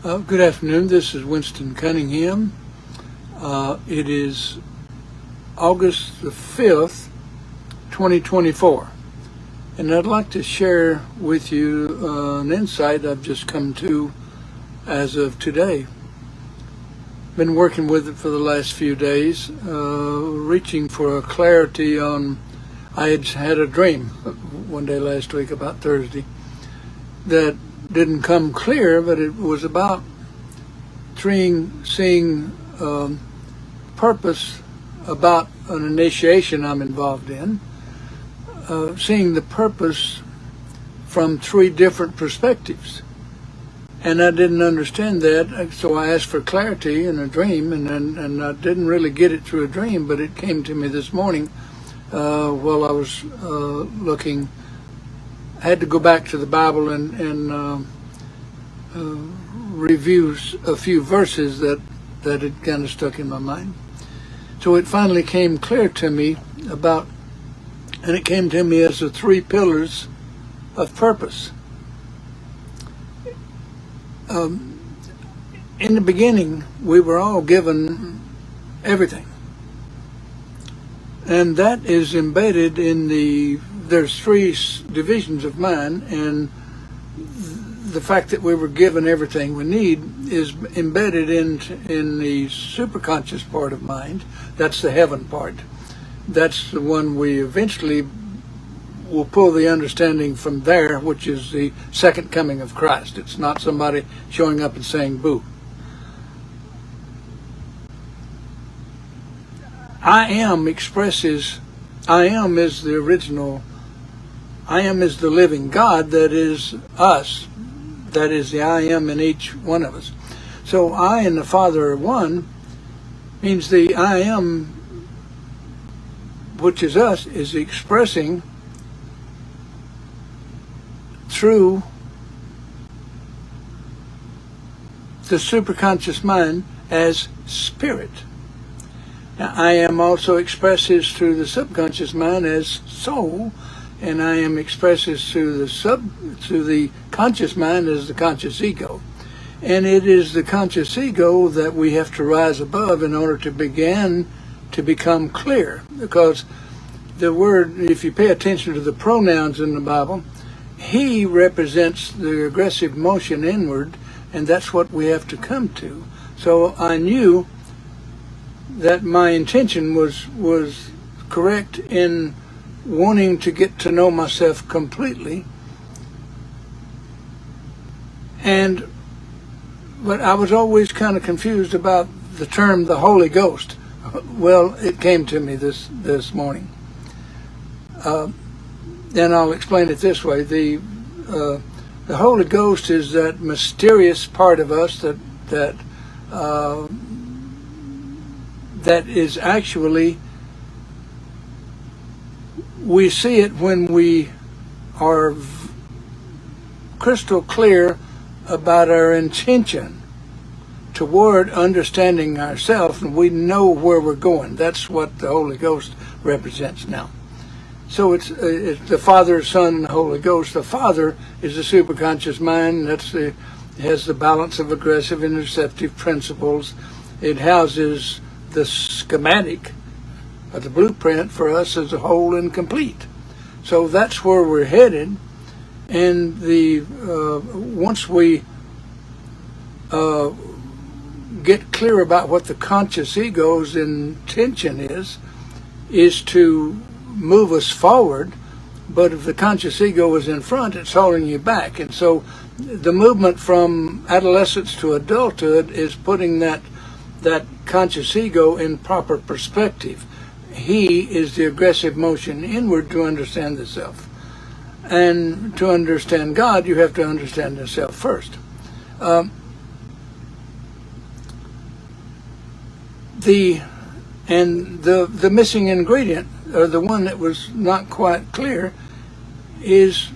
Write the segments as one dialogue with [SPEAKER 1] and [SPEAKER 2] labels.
[SPEAKER 1] Good afternoon. This is Winston Cunningham. It is August the 5th, 2024. And I'd like to share with you an insight I've just come to as of today. Been working with it for the last few days, reaching for a clarity on, I had a dream one day last week about Thursday that didn't come clear, but it was about seeing purpose about an initiation I'm involved in, seeing the purpose from three different perspectives. And I didn't understand that, so I asked for clarity in a dream, and I didn't really get it through a dream, but it came to me this morning while I was looking. I had to go back to the Bible and review a few verses that had kind of stuck in my mind. So it finally came clear to me and it came to me as the three pillars of purpose. In the beginning, we were all given everything. And that is embedded in there's three divisions of mind, and the fact that we were given everything we need is embedded in the superconscious part of mind. That's the heaven part. That's the one we eventually will pull the understanding from there, which is the second coming of Christ. It's not somebody showing up and saying boo. I am is the original. I am is the living God that is us. That is the I am in each one of us. So I and the Father are one means the I am, which is us, is expressing through the superconscious mind as spirit. Now, I am also expresses through the subconscious mind as soul, and I am expresses through the conscious mind as the conscious ego. And it is the conscious ego that we have to rise above in order to begin to become clear. Because the word, if you pay attention to the pronouns in the Bible, he represents the aggressive motion inward, and that's what we have to come to. So I knew that my intention was correct in wanting to get to know myself completely, but I was always kind of confused about the term the Holy Ghost. Well, it came to me this morning. And I'll explain it this way: the Holy Ghost is that mysterious part of us that is actually, we see it when we are crystal clear about our intention toward understanding ourselves, and we know where we're going. That's what the Holy Ghost represents now. So it's the Father, Son, and the Holy Ghost. The Father is the superconscious mind. It has the balance of aggressive and receptive principles. It houses the schematic, the blueprint for us as a whole and complete. So that's where we're headed. And once we get clear about what the conscious ego's intention is to move us forward. But if the conscious ego is in front, it's holding you back. And so the movement from adolescence to adulthood is putting that conscious ego in proper perspective. He is the aggressive motion inward to understand the self. And to understand God, you have to understand the self first. The missing ingredient, or the one that was not quite clear, is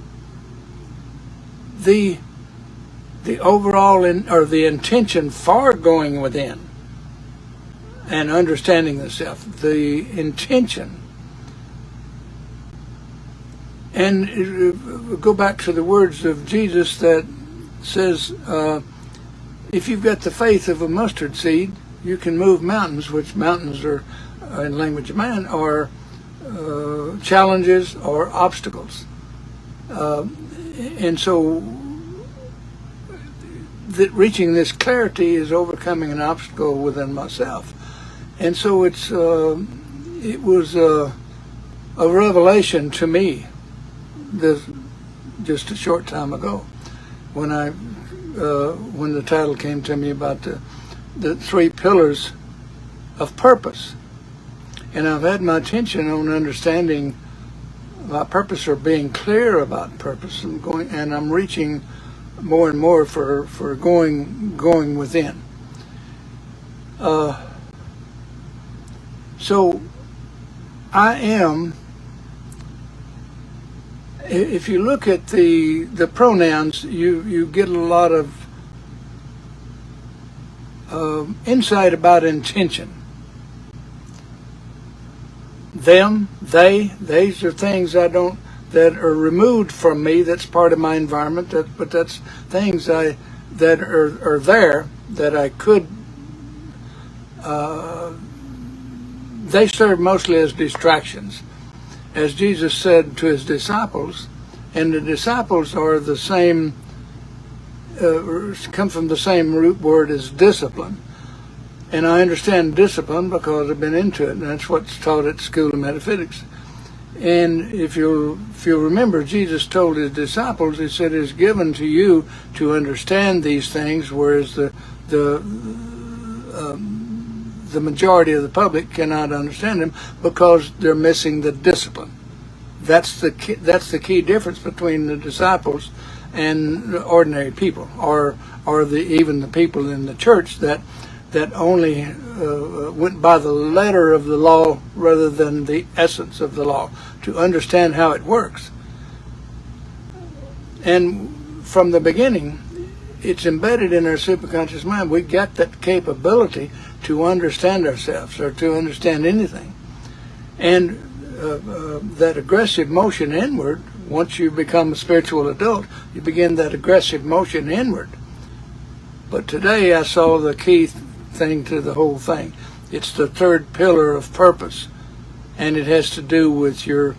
[SPEAKER 1] the overall or the intention for going within and understanding the self, the intention. And go back to the words of Jesus that says, if you've got the faith of a mustard seed, you can move mountains, which mountains are, in language of man, are challenges or obstacles. And so that reaching this clarity is overcoming an obstacle within myself. And so it was a revelation to me just a short time ago when the title came to me about the 3 pillars of purpose. And I've had my attention on understanding my purpose, or being clear about purpose, and I'm reaching more and more for going within. So I am, if you look at the pronouns, you get a lot of insight about intention. Them, they, these are things that are removed from me. That's part of my environment. But that's things that are there that I could. They serve mostly as distractions, as Jesus said to his disciples, and the disciples are the same. Come from the same root word as discipline. And I understand discipline because I've been into it, and that's what's taught at School of Metaphysics. And if you'll remember, Jesus told his disciples, he said, "It is given to you to understand these things, whereas the majority of the public cannot understand them because they're missing the discipline." That's the key difference between the disciples and ordinary people, or even the people in the church that only went by the letter of the law rather than the essence of the law, to understand how it works. And from the beginning, it's embedded in our superconscious mind. We got that capability to understand ourselves, or to understand anything. And that aggressive motion inward, once you become a spiritual adult, you begin that aggressive motion inward. But today I saw the key thing to the whole thing. It's the 3rd pillar of purpose, and it has to do with your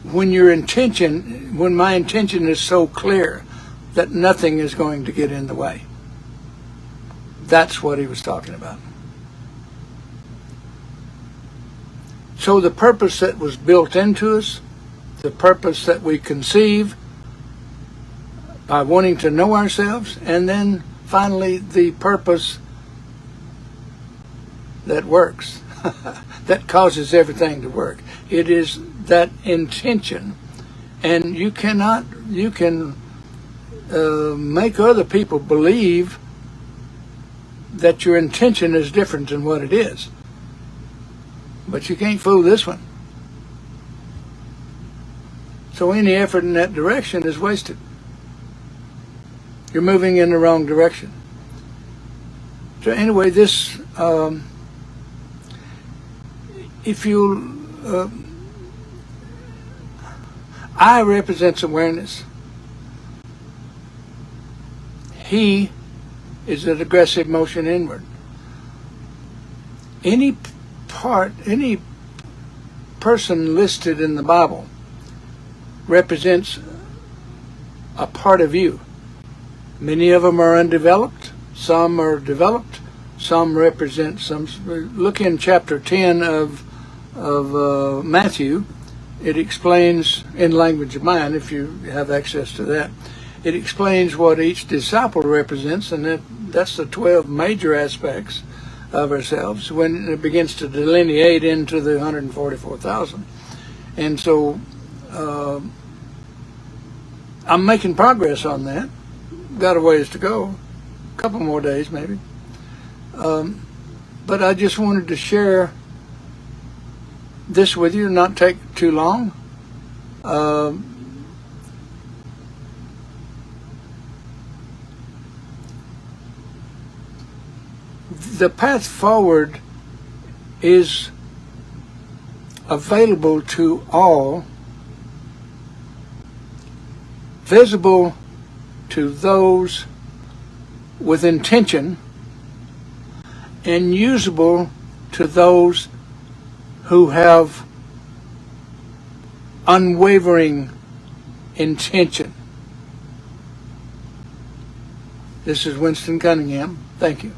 [SPEAKER 1] when my intention is so clear that nothing is going to get in the way. That's what he was talking about. So the purpose that was built into us, the purpose that we conceive by wanting to know ourselves, and then finally the purpose that works, that causes everything to work. It is that intention, and you can make other people believe that your intention is different than what it is, but you can't fool this one. So any effort in that direction is wasted. You're moving in the wrong direction. So anyway, this, if you, I represents awareness. He is an aggressive motion inward. Any person listed in the Bible represents a part of you. Many of them are undeveloped, some are developed, some represent some. Look in chapter 10 of Matthew. It explains, in language of mind, if you have access to that, it explains what each disciple represents, and that's the 12 major aspects of ourselves when it begins to delineate into the 144,000. And so I'm making progress on that. Got a ways to go, a couple more days maybe. But I just wanted to share this with you, not take too long. The path forward is available to all, visible to those with intention and usable to those who have unwavering intention. This is Winston Cunningham. Thank you.